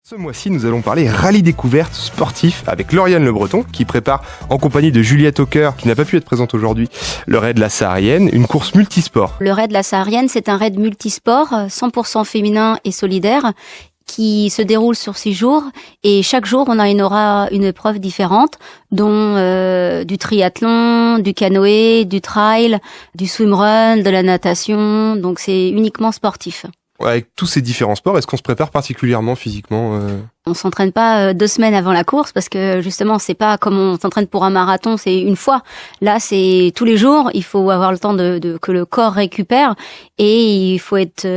Ce mois-ci, nous allons parler rallye découverte sportif avec Lauriane Le Breton qui prépare en compagnie de Juliette Aucoeur, qui n'a pas pu être présente aujourd'hui, le raid de la Saharienne, une course multisport. Le raid de la Saharienne, c'est un raid multisport 100% féminin et solidaire qui se déroule sur 6 jours et chaque jour on aura une épreuve différente, dont du triathlon, du canoë, du trail, du swimrun, de la natation, donc c'est uniquement sportif. Avec tous ces différents sports, est-ce qu'on se prépare particulièrement physiquement On s'entraîne pas 2 semaines avant la course parce que justement c'est pas comme on s'entraîne pour un marathon, c'est une fois. Là c'est tous les jours, il faut avoir le temps que le corps récupère et il faut être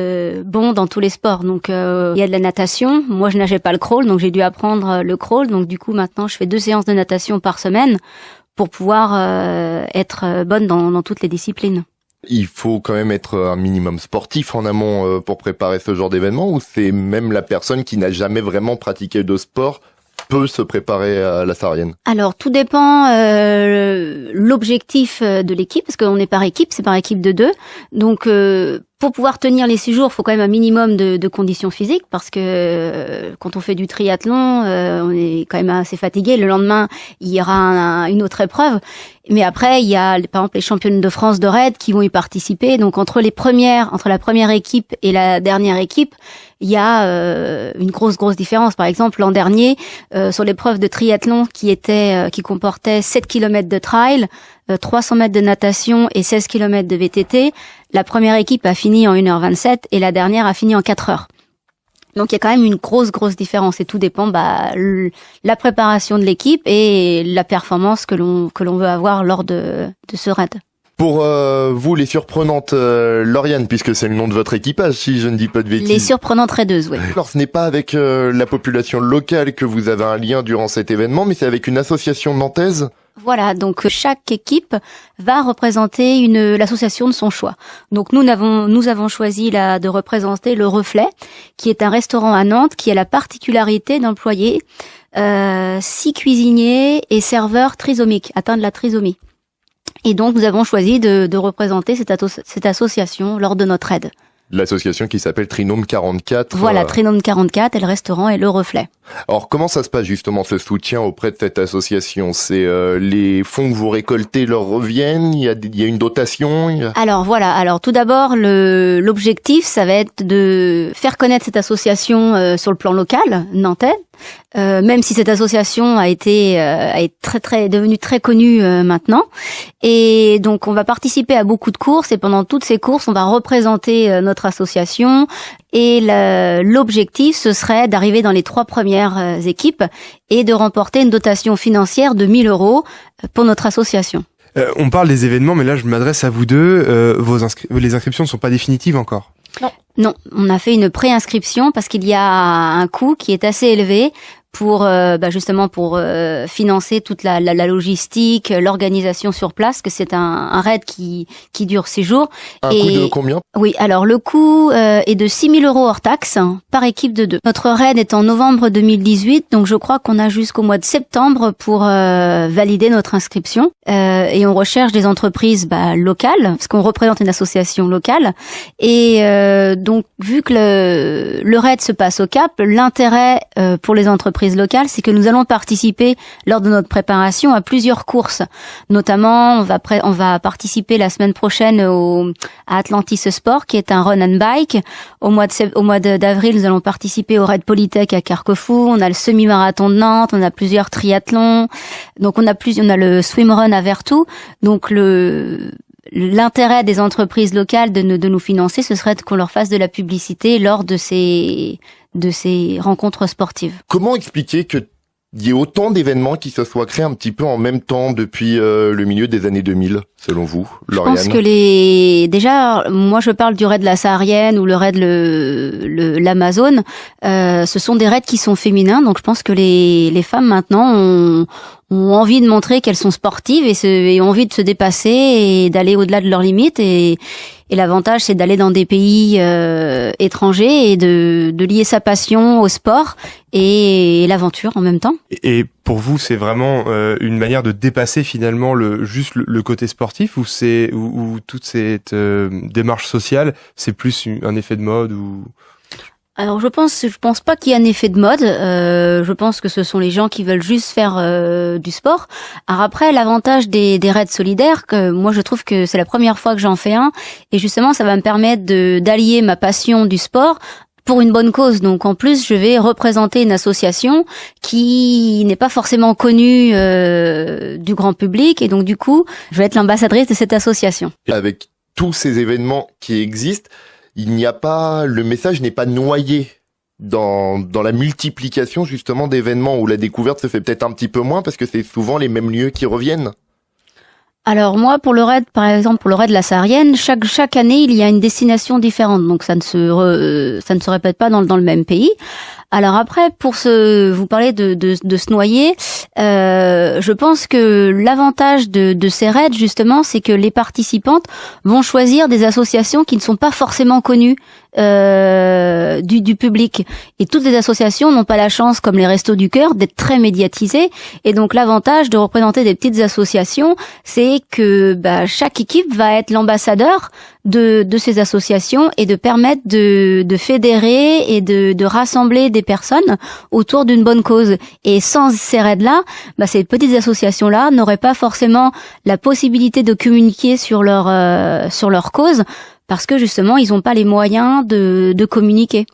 bon dans tous les sports. Donc il y a de la natation, moi je nageais pas le crawl donc j'ai dû apprendre le crawl, donc du coup maintenant je fais 2 séances de natation par semaine pour pouvoir être bonne dans toutes les disciplines. Il faut quand même être un minimum sportif en amont pour préparer ce genre d'événement, ou c'est même la personne qui n'a jamais vraiment pratiqué de sport peut se préparer à la Saharienne? Alors tout dépend l'objectif de l'équipe, parce qu'on est par équipe, c'est par équipe de 2. Donc pour pouvoir tenir les 6 jours, il faut quand même un minimum de conditions physiques, parce que quand on fait du triathlon, on est quand même assez fatigué. Le lendemain, il y aura une autre épreuve. Mais après, il y a par exemple les championnes de France de raid qui vont y participer. Donc entre la première équipe et la dernière équipe, il y a une grosse différence. Par exemple, l'an dernier, sur l'épreuve de triathlon qui comportait 7 km de trail, 300 mètres de natation et 16 km de VTT, la première équipe a fini en 1h27 et la dernière a fini en 4 heures. Donc il y a quand même une grosse différence et tout dépend la préparation de l'équipe et la performance que l'on veut avoir lors de ce raid. Pour vous, les surprenantes Lauriane, puisque c'est le nom de votre équipage, si je ne dis pas de bêtises. Les surprenantes raideuses, oui. Alors ce n'est pas avec la population locale que vous avez un lien durant cet événement, mais c'est avec une association nantaise. Voilà, donc chaque équipe va représenter l'association de son choix. Donc nous avons choisi de représenter le Reflet, qui est un restaurant à Nantes qui a la particularité d'employer 6 cuisiniers et serveurs trisomiques, atteints de la trisomie. Et donc nous avons choisi de représenter cette association lors de notre aide. L'association qui s'appelle Trinôme 44. Voilà, Trinôme 44 et le restaurant et le Reflet. Alors comment ça se passe justement ce soutien auprès de cette association? C'est les fonds que vous récoltez leur reviennent? Il y a une dotation? Alors voilà, tout d'abord l'objectif ça va être de faire connaître cette association sur le plan local nantais. Même si cette association est devenue très connue maintenant, et donc on va participer à beaucoup de courses et pendant toutes ces courses on va représenter notre association et l'objectif ce serait d'arriver dans les 3 premières équipes et de remporter une dotation financière de 1 000 € pour notre association. On parle des événements, mais là je m'adresse à vous deux. Les inscriptions ne sont pas définitives encore? Non, on a fait une préinscription parce qu'il y a un coût qui est assez élevé pour justement pour financer toute la logistique, l'organisation sur place, que c'est un raid qui dure 6 jours. Un coût de combien? Oui, alors le coût est de 6 000 € hors taxe par équipe de 2. Notre raid est en novembre 2018, donc je crois qu'on a jusqu'au mois de septembre pour valider notre inscription. Et on recherche des entreprises locales, parce qu'on représente une association locale. Et donc vu que le raid se passe au Cap, l'intérêt pour les entreprises locales, c'est que nous allons participer lors de notre préparation à plusieurs courses. Notamment, on va participer la semaine prochaine à Atlantis Sport, qui est un run and bike. Au mois d'avril, nous allons participer au raid Polytech à Carquefou. On a le semi-marathon de Nantes, on a plusieurs triathlons. Donc on a le swimrun à Vertou. Donc l'intérêt des entreprises locales de nous financer, ce serait qu'on leur fasse de la publicité lors de ces rencontres sportives. Comment expliquer qu'il y ait autant d'événements qui se soient créés un petit peu en même temps depuis le milieu des années 2000, selon vous, Lauriane? Je pense que déjà, moi je parle du raid de la Saharienne ou le raid l'Amazone, ce sont des raids qui sont féminins, donc je pense que les femmes maintenant ont envie de montrer qu'elles sont sportives et ont envie de se dépasser et d'aller au-delà de leurs limites et l'avantage c'est d'aller dans des pays étrangers et de lier sa passion au sport et l'aventure en même temps. Et pour vous c'est vraiment une manière de dépasser finalement le côté sportif ou toute cette démarche sociale, c'est plus un effet de mode ou... Alors je pense pas qu'il y ait un effet de mode. Je pense que ce sont les gens qui veulent juste faire du sport. Alors après, l'avantage des raids solidaires, que moi je trouve que c'est la première fois que j'en fais un, et justement ça va me permettre d'allier ma passion du sport pour une bonne cause. Donc en plus, je vais représenter une association qui n'est pas forcément connue du grand public, et donc du coup, je vais être l'ambassadrice de cette association. Avec tous ces événements qui existent, le message n'est pas noyé dans la multiplication justement d'événements où la découverte se fait peut-être un petit peu moins parce que c'est souvent les mêmes lieux qui reviennent. Alors moi, pour le raid, par exemple, pour le raid de la Saharienne, chaque année, il y a une destination différente, donc ça ne se répète pas dans le même pays. Alors après, vous parlez de se noyer, je pense que l'avantage de ces raids, justement, c'est que les participantes vont choisir des associations qui ne sont pas forcément connues du public. Et toutes les associations n'ont pas la chance, comme les Restos du Cœur, d'être très médiatisées. Et donc l'avantage de représenter des petites associations, c'est que chaque équipe va être l'ambassadeur de ces associations et de permettre de fédérer et de rassembler des personnes autour d'une bonne cause. Et sans ces raids-là, ces petites associations-là n'auraient pas forcément la possibilité de communiquer sur leur cause, parce que justement, ils n'ont pas les moyens de communiquer.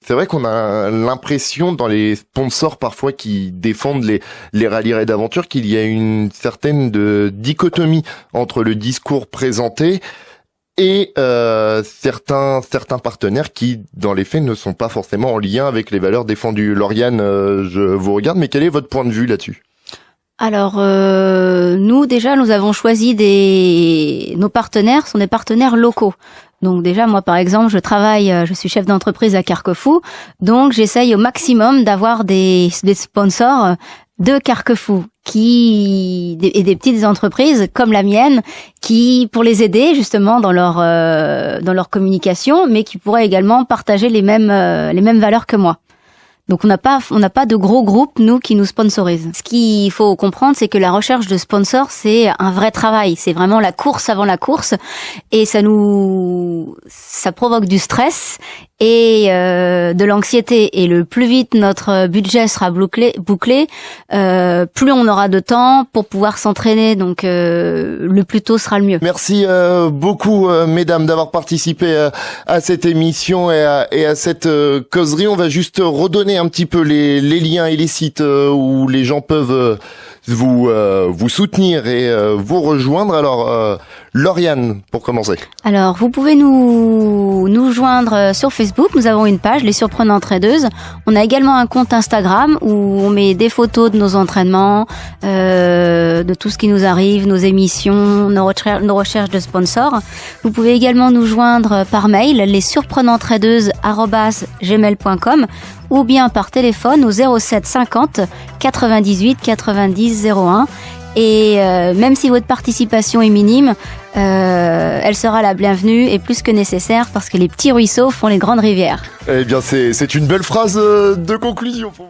C'est vrai qu'on a l'impression dans les sponsors parfois qui défendent les rallyes raids d'aventure qu'il y a une certaine dichotomie entre le discours présenté et certains partenaires qui, dans les faits, ne sont pas forcément en lien avec les valeurs défendues. Lauriane, je vous regarde, mais quel est votre point de vue là-dessus ? Alors, nous avons choisi nos partenaires sont des partenaires locaux. Donc déjà, moi par exemple, je suis chef d'entreprise à Carquefou, donc j'essaye au maximum d'avoir des sponsors de Carquefou et des petites entreprises comme la mienne qui, pour les aider justement dans leur communication, mais qui pourraient également partager les mêmes valeurs que moi. Donc on n'a pas de gros groupes, nous, qui nous sponsorisent. Ce qu'il faut comprendre, c'est que la recherche de sponsors, c'est un vrai travail. C'est vraiment la course avant la course. Et ça provoque du stress et de l'anxiété. Et le plus vite notre budget sera bouclé, plus on aura de temps pour pouvoir s'entraîner. Donc le plus tôt sera le mieux. Merci beaucoup, mesdames, d'avoir participé à cette émission et à cette causerie. On va juste redonner un petit peu les liens et les sites où les gens peuvent vous soutenir et vous rejoindre. Alors, Lauriane, pour commencer. Alors, vous pouvez nous joindre sur Facebook. Nous avons une page, Les Surprenantes Raideuses. On a également un compte Instagram où on met des photos de nos entraînements, de tout ce qui nous arrive, nos émissions, nos recherches de sponsors. Vous pouvez également nous joindre par mail, lessurprenantesraideuses@gmail.com, ou bien par téléphone au 07 50 98 90 01. Et même si votre participation est minime, elle sera la bienvenue et plus que nécessaire, parce que les petits ruisseaux font les grandes rivières. Eh bien, c'est une belle phrase de conclusion.